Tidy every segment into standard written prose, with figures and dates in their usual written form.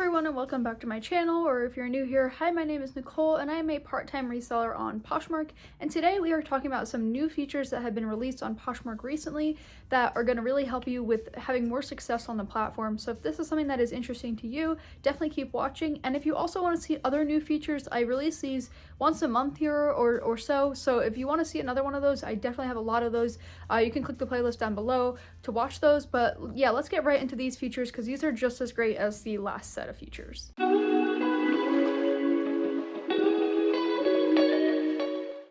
everyone and welcome back to my channel, or if you're new here, hi, my name is Nicole and I am a part-time reseller on Poshmark, and today we are talking about some new features that have been released on Poshmark recently that are going to really help you with having more success on the platform. So if this is something that is interesting to you, definitely keep watching. And if you also want to see other new features, I release these once a month here or so if you want to see another one of those, I definitely have a lot of those. You can click the playlist down below to watch those, but yeah, let's get right into these features because these are just as great as the last set of features.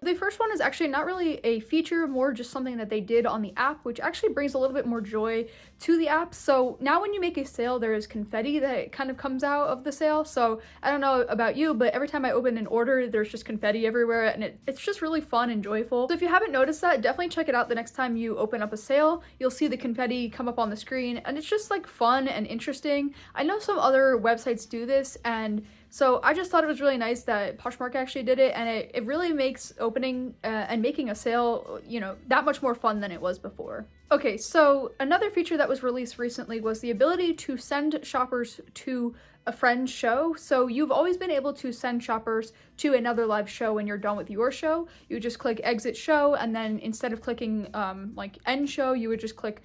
The first one is actually not really a feature, more just something that they did on the app, which actually brings a little bit more joy to the app. So now when you make a sale, there is confetti that kind of comes out of the sale. So I don't know about you, but every time I open an order, there's just confetti everywhere, and it's just really fun and joyful. So if you haven't noticed that, definitely check it out the next time you open up a sale. You'll see the confetti come up on the screen, and it's just like fun and interesting. I know some other websites do this, and so I just thought it was really nice that Poshmark actually did it, and it really makes opening and making a sale, you know, that much more fun than it was before. Okay, so another feature that was released recently was the ability to send shoppers to a friend's show. So you've always been able to send shoppers to another live show when you're done with your show. You just click exit show, and then instead of clicking like end show, you would just click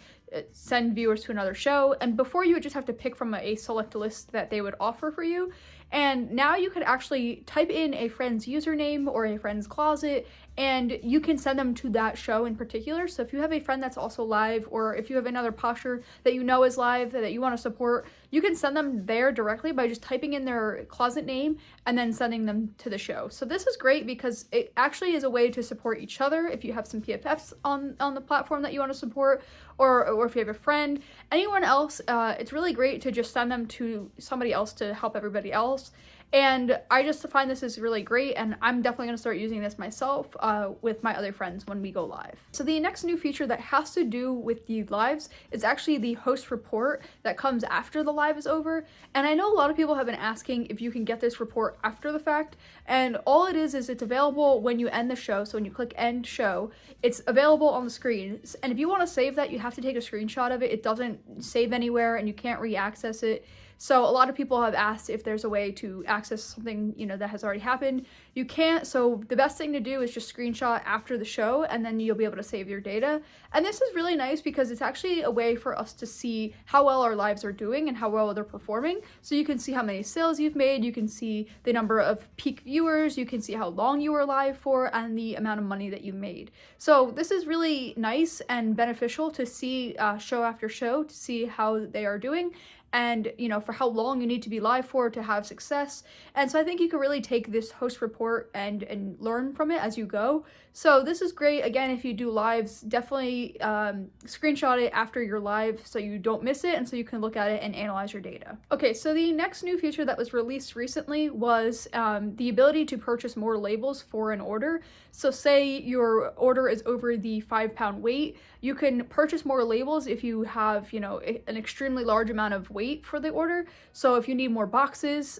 send viewers to another show. And before, you would just have to pick from a select list that they would offer for you. And now you could actually type in a friend's username or a friend's closet, and you can send them to that show in particular. So if you have a friend that's also live, or if you have another posher that you know is live that you want to support, you can send them there directly by just typing in their closet name and then sending them to the show. So this is great because it actually is a way to support each other. If you have some PFFs on the platform that you want to support, or if you have a friend, anyone else, it's really great to just send them to somebody else to help everybody else. And I just find this is really great, and I'm definitely going to start using this myself with my other friends when we go live. So the next new feature that has to do with the lives is actually the host report that comes after the live is over. And I know a lot of people have been asking if you can get this report after the fact, and all it is it's available when you end the show. So when you click end show, it's available on the screen. And if you want to save that, you have to take a screenshot of it. It doesn't save anywhere and you can't re-access it. So a lot of people have asked if there's a way to access something, you know, that has already happened. You can't, so the best thing to do is just screenshot after the show, and then you'll be able to save your data. And this is really nice because it's actually a way for us to see how well our lives are doing and how well they're performing. So you can see how many sales you've made, you can see the number of peak viewers, you can see how long you were live for, and the amount of money that you made. So this is really nice and beneficial to see show after show, to see how they are doing, and you know, for how long you need to be live for to have success. And so I think you can really take this host report and learn from it as you go. So this is great. Again, if you do lives, definitely screenshot it after your live so you don't miss it, and so you can look at it and analyze your data. Okay, so the next new feature that was released recently was the ability to purchase more labels for an order. So say your order is over the 5-pound weight, you can purchase more labels if you have, you know, an extremely large amount of weight for the order. So if you need more boxes,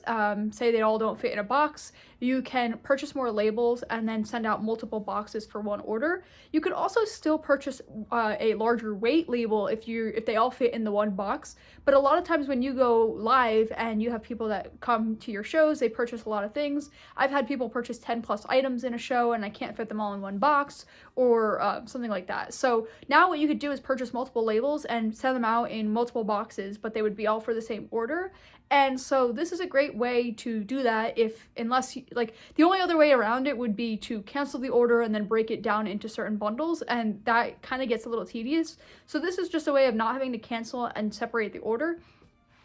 say they all don't fit in a box, you can purchase more labels and then send out multiple boxes for one order. You could also still purchase a larger weight label if they all fit in the one box. But a lot of times when you go live and you have people that come to your shows, they purchase a lot of things. I've had people purchase 10+ items in a show and I can't fit them all in one box, or something like that. So now what you could do is purchase multiple labels and send them out in multiple boxes, but they would be all for the same order. And so this is a great way to do that unless the only other way around it would be to cancel the order and then break it down into certain bundles, and that kind of gets a little tedious. So this is just a way of not having to cancel and separate the order.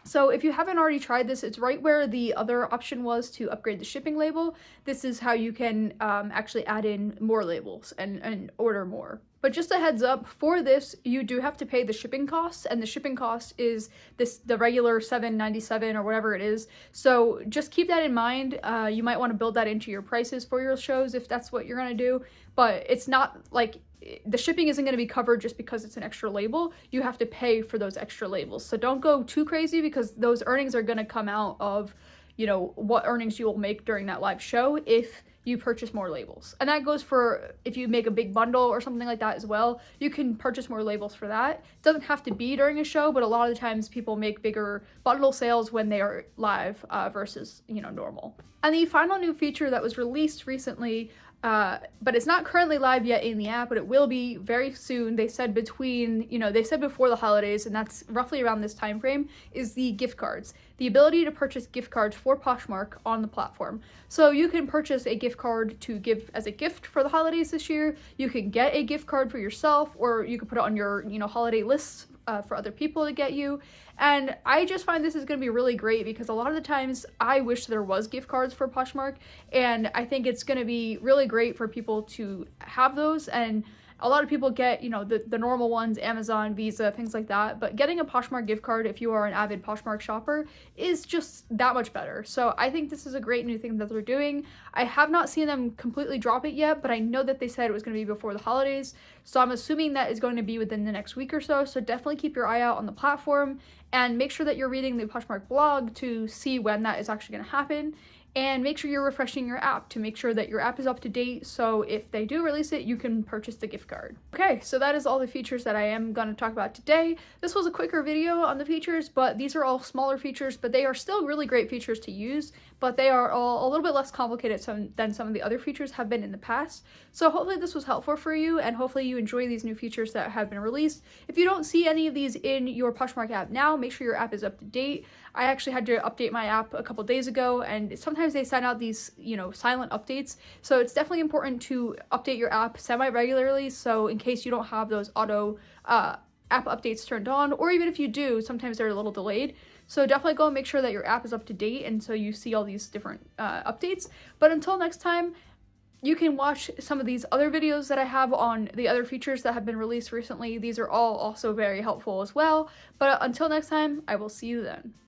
So if you haven't already tried this, it's right where the other option was to upgrade the shipping label. This is how you can actually add in more labels and order more. But just a heads up, for this, you do have to pay the shipping costs, and the shipping cost is the regular $7.97 or whatever it is. So just keep that in mind. You might want to build that into your prices for your shows if that's what you're going to do, but it's not like the shipping isn't going to be covered just because it's an extra label. You have to pay for those extra labels. So don't go too crazy, because those earnings are going to come out of, you know, what earnings you will make during that live show if you purchase more labels. And that goes for if you make a big bundle or something like that as well. You can purchase more labels for that. It doesn't have to be during a show, but a lot of the times people make bigger bundle sales when they are live versus, normal. And the final new feature that was released recently, but it's not currently live yet in the app, but it will be very soon. They said they said before the holidays, and that's roughly around this time frame, is the gift cards. The ability to purchase gift cards for Poshmark on the platform. So you can purchase a gift card to give as a gift for the holidays this year. You can get a gift card for yourself, or you can put it on your, holiday lists for other people to get you. And I just find this is going to be really great because a lot of the times I wish there was gift cards for Poshmark, and I think it's going to be really great for people to have those. And a lot of people get, the normal ones, Amazon, Visa, things like that, but getting a Poshmark gift card if you are an avid Poshmark shopper is just that much better. So I think this is a great new thing that they're doing. I have not seen them completely drop it yet, but I know that they said it was going to be before the holidays, so I'm assuming that is going to be within the next week or so. So definitely keep your eye out on the platform and make sure that you're reading the Poshmark blog to see when that is actually going to happen. And make sure you're refreshing your app to make sure that your app is up to date, so if they do release it, you can purchase the gift card. Okay, so that is all the features that I am going to talk about today. This was a quicker video on the features, but these are all smaller features, but they are still really great features to use, but they are all a little bit less complicated than some of the other features have been in the past. So hopefully this was helpful for you, and hopefully you enjoy these new features that have been released. If you don't see any of these in your Poshmark app now, make sure your app is up to date. I actually had to update my app a couple days ago, and sometimes they send out these, silent updates. So it's definitely important to update your app semi-regularly, so in case you don't have those auto app updates turned on, or even if you do, sometimes they're a little delayed. So definitely go and make sure that your app is up to date, and so you see all these different updates. But until next time, you can watch some of these other videos that I have on the other features that have been released recently. These are all also very helpful as well. But until next time, I will see you then.